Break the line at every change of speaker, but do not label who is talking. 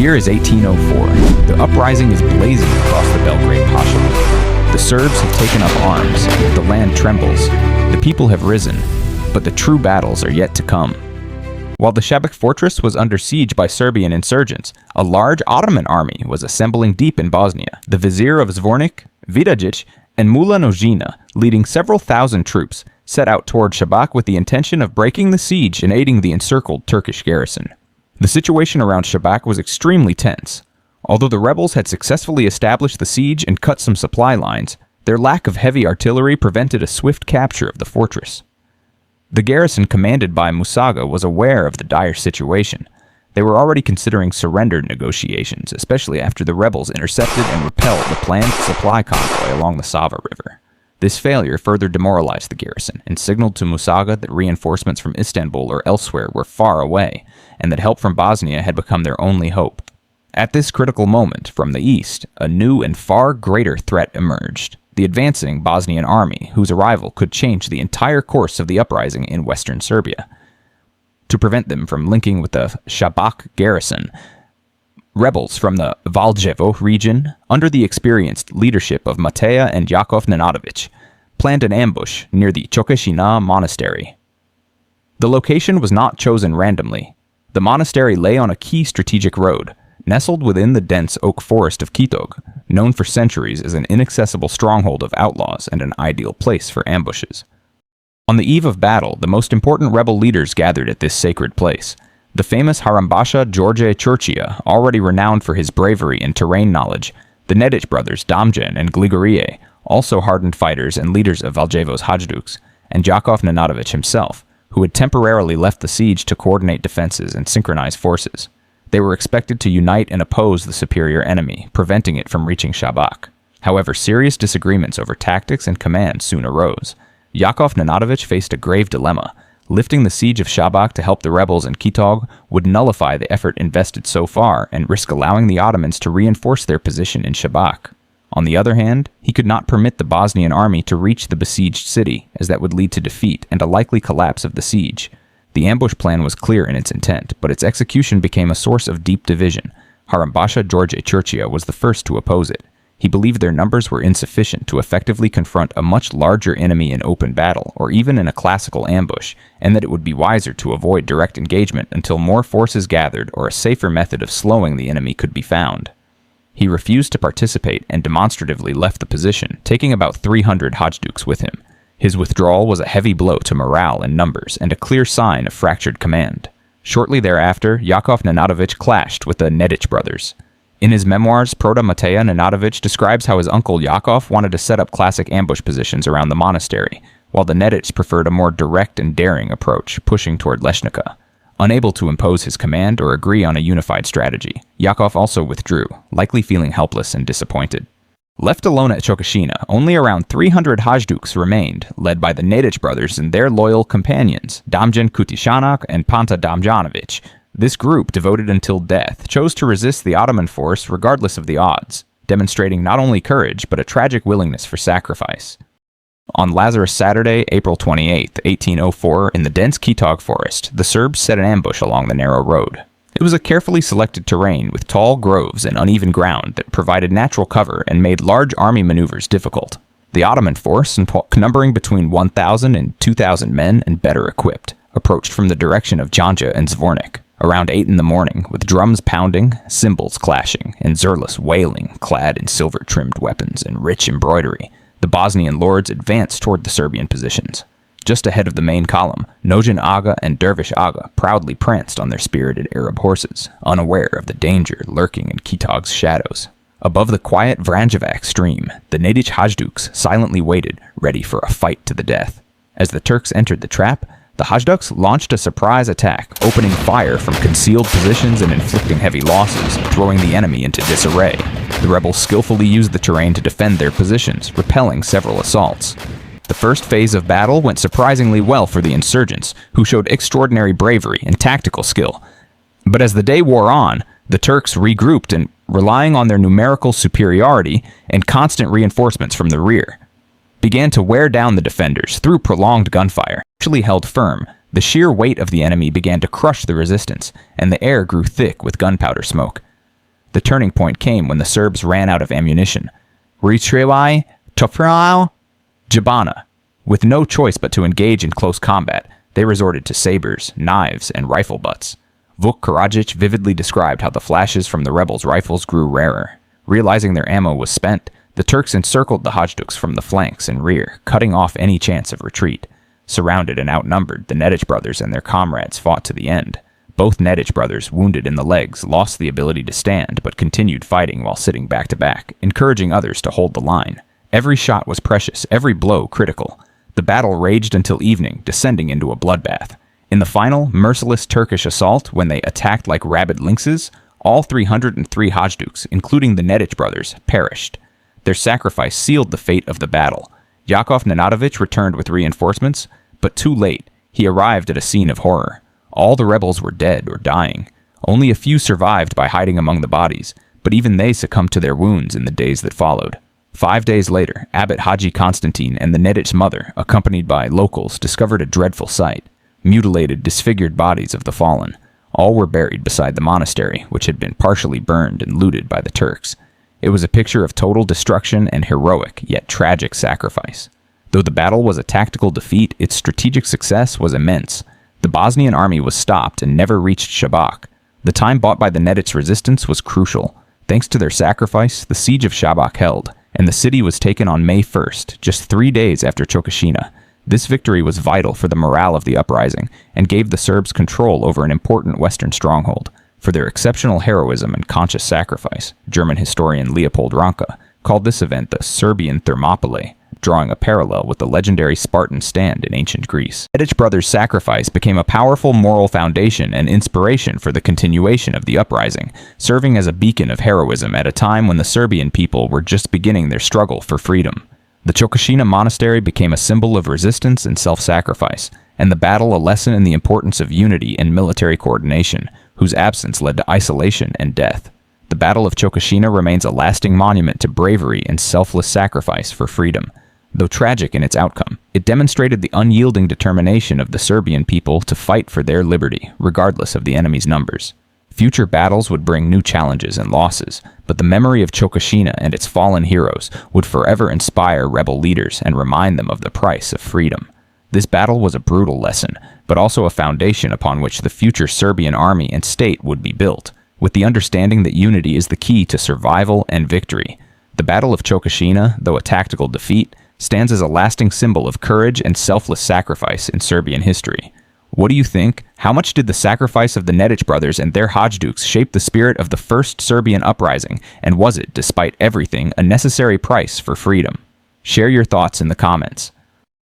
year is 1804. The uprising is blazing across the Belgrade Pasha. The Serbs have taken up arms. The land trembles. The people have risen. But the true battles are yet to come. While the Šabac fortress was under siege by Serbian insurgents, a large Ottoman army was assembling deep in Bosnia. The vizier of Zvornik, Vidajić, and Mula Nožina, leading several thousand troops, set out toward Šabac with the intention of breaking the siege and aiding the encircled Turkish garrison. The situation around Šabac was extremely tense. Although the rebels had successfully established the siege and cut some supply lines, their lack of heavy artillery prevented a swift capture of the fortress. The garrison commanded by Musaga was aware of the dire situation. They were already considering surrender negotiations, especially after the rebels intercepted and repelled the planned supply convoy along the Sava River. This failure further demoralized the garrison and signaled to Musaga that reinforcements from Istanbul or elsewhere were far away, and that help from Bosnia had become their only hope. At this critical moment, from the east, a new and far greater threat emerged: the advancing Bosnian army, whose arrival could change the entire course of the uprising in western Serbia. To prevent them from linking with the Šabac garrison, rebels from the Valjevo region, under the experienced leadership of Mateja and Jakov Nenadović, planned an ambush near the Čokešina Monastery. The location was not chosen randomly. The monastery lay on a key strategic road, nestled within the dense oak forest of Kitog, known for centuries as an inaccessible stronghold of outlaws and an ideal place for ambushes. On the eve of battle, the most important rebel leaders gathered at this sacred place. The famous Harambasha Gligorije Nedić, already renowned for his bravery and terrain knowledge, the Nedić brothers Damjan and Gligorije, also hardened fighters and leaders of Valjevo's hajduks, and Jakov Nenadović himself, who had temporarily left the siege to coordinate defenses and synchronize forces. They were expected to unite and oppose the superior enemy, preventing it from reaching Šabac. However, serious disagreements over tactics and command soon arose. Jakov Nenadović faced a grave dilemma. Lifting the siege of Šabac to help the rebels in Kitog would nullify the effort invested so far and risk allowing the Ottomans to reinforce their position in Šabac. On the other hand, he could not permit the Bosnian army to reach the besieged city, as that would lead to defeat and a likely collapse of the siege. The ambush plan was clear in its intent, but its execution became a source of deep division. Harambasha Gligorije Nedić was the first to oppose it. He believed their numbers were insufficient to effectively confront a much larger enemy in open battle, or even in a classical ambush, and that it would be wiser to avoid direct engagement until more forces gathered or a safer method of slowing the enemy could be found. He refused to participate and demonstratively left the position, taking about 300 hajduks with him. His withdrawal was a heavy blow to morale and numbers, and a clear sign of fractured command. Shortly thereafter, Jakov Nenadović clashed with the Nedić brothers. In his memoirs, Proda Mateja Nenadović describes how his uncle Jakov wanted to set up classic ambush positions around the monastery, while the Nedić preferred a more direct and daring approach, pushing toward Leshnica. Unable to impose his command or agree on a unified strategy, Jakov also withdrew, likely feeling helpless and disappointed. Left alone at Čokešina, only around 300 hajduks remained, led by the Nedić brothers and their loyal companions, Damjan Kutišanak and Panta Damjanović. This group, devoted until death, chose to resist the Ottoman force regardless of the odds, demonstrating not only courage but a tragic willingness for sacrifice. On Lazarus Saturday, April 28, 1804, in the dense Kitog forest, the Serbs set an ambush along the narrow road. It was a carefully selected terrain with tall groves and uneven ground that provided natural cover and made large army maneuvers difficult. The Ottoman force, numbering between 1,000 and 2,000 men and better equipped, approached from the direction of Janja and Zvornik. Around 8 in the morning, with drums pounding, cymbals clashing, and zurlas wailing, clad in silver-trimmed weapons and rich embroidery, the Bosnian lords advanced toward the Serbian positions. Just ahead of the main column, Nojin Aga and Dervish Aga proudly pranced on their spirited Arab horses, unaware of the danger lurking in Kitog's shadows. Above the quiet Vranjevac stream, the Nedić hajduks silently waited, ready for a fight to the death. As the Turks entered the trap, the hajduks launched a surprise attack, opening fire from concealed positions and inflicting heavy losses, throwing the enemy into disarray. The rebels skillfully used the terrain to defend their positions, repelling several assaults. The first phase of battle went surprisingly well for the insurgents, who showed extraordinary bravery and tactical skill. But as the day wore on, the Turks regrouped and, relying on their numerical superiority and constant reinforcements from the rear, began to wear down the defenders through prolonged gunfire. Actually held firm, the sheer weight of the enemy began to crush the resistance, and the air grew thick with gunpowder smoke. The turning point came when the Serbs ran out of ammunition. Retrievai Toprao Jabana. With no choice but to engage in close combat, they resorted to sabers, knives, and rifle butts. Vuk Karadžić vividly described how the flashes from the rebels' rifles grew rarer. Realizing their ammo was spent, the Turks encircled the hajduks from the flanks and rear, cutting off any chance of retreat. Surrounded and outnumbered, the Nedić brothers and their comrades fought to the end. Both Nedić brothers, wounded in the legs, lost the ability to stand, but continued fighting while sitting back to back, encouraging others to hold the line. Every shot was precious, every blow critical. The battle raged until evening, descending into a bloodbath. In the final, merciless Turkish assault, when they attacked like rabid lynxes, all 303 hajduks, including the Nedić brothers, perished. Their sacrifice sealed the fate of the battle. Jakov Nenadović returned with reinforcements, but too late. He arrived at a scene of horror. All the rebels were dead or dying. Only a few survived by hiding among the bodies, but even they succumbed to their wounds in the days that followed. 5 days later, Abbot Haji Constantine and the Nedić mother, accompanied by locals, discovered a dreadful sight: mutilated, disfigured bodies of the fallen. All were buried beside the monastery, which had been partially burned and looted by the Turks. It was a picture of total destruction and heroic, yet tragic sacrifice. Though the battle was a tactical defeat, its strategic success was immense. The Bosnian army was stopped and never reached Šabac. The time bought by the Nedić resistance was crucial. Thanks to their sacrifice, the siege of Šabac held, and the city was taken on May 1st, just 3 days after Čokešina. This victory was vital for the morale of the uprising, and gave the Serbs control over an important western stronghold. For their exceptional heroism and conscious sacrifice, German historian Leopold Ranke called this event the Serbian Thermopylae, drawing a parallel with the legendary Spartan stand in ancient Greece. Nedić brothers' sacrifice became a powerful moral foundation and inspiration for the continuation of the uprising, serving as a beacon of heroism at a time when the Serbian people were just beginning their struggle for freedom. The Čokešina Monastery became a symbol of resistance and self-sacrifice, and the battle a lesson in the importance of unity and military coordination, whose absence led to isolation and death. The Battle of Čokešina remains a lasting monument to bravery and selfless sacrifice for freedom. Though tragic in its outcome, it demonstrated the unyielding determination of the Serbian people to fight for their liberty, regardless of the enemy's numbers. Future battles would bring new challenges and losses, but the memory of Čokešina and its fallen heroes would forever inspire rebel leaders and remind them of the price of freedom. This battle was a brutal lesson, but also a foundation upon which the future Serbian army and state would be built, with the understanding that unity is the key to survival and victory. The Battle of Čokešina, though a tactical defeat, stands as a lasting symbol of courage and selfless sacrifice in Serbian history. What do you think? How much did the sacrifice of the Nedić brothers and their hajduks shape the spirit of the First Serbian Uprising, and was it, despite everything, a necessary price for freedom? Share your thoughts in the comments.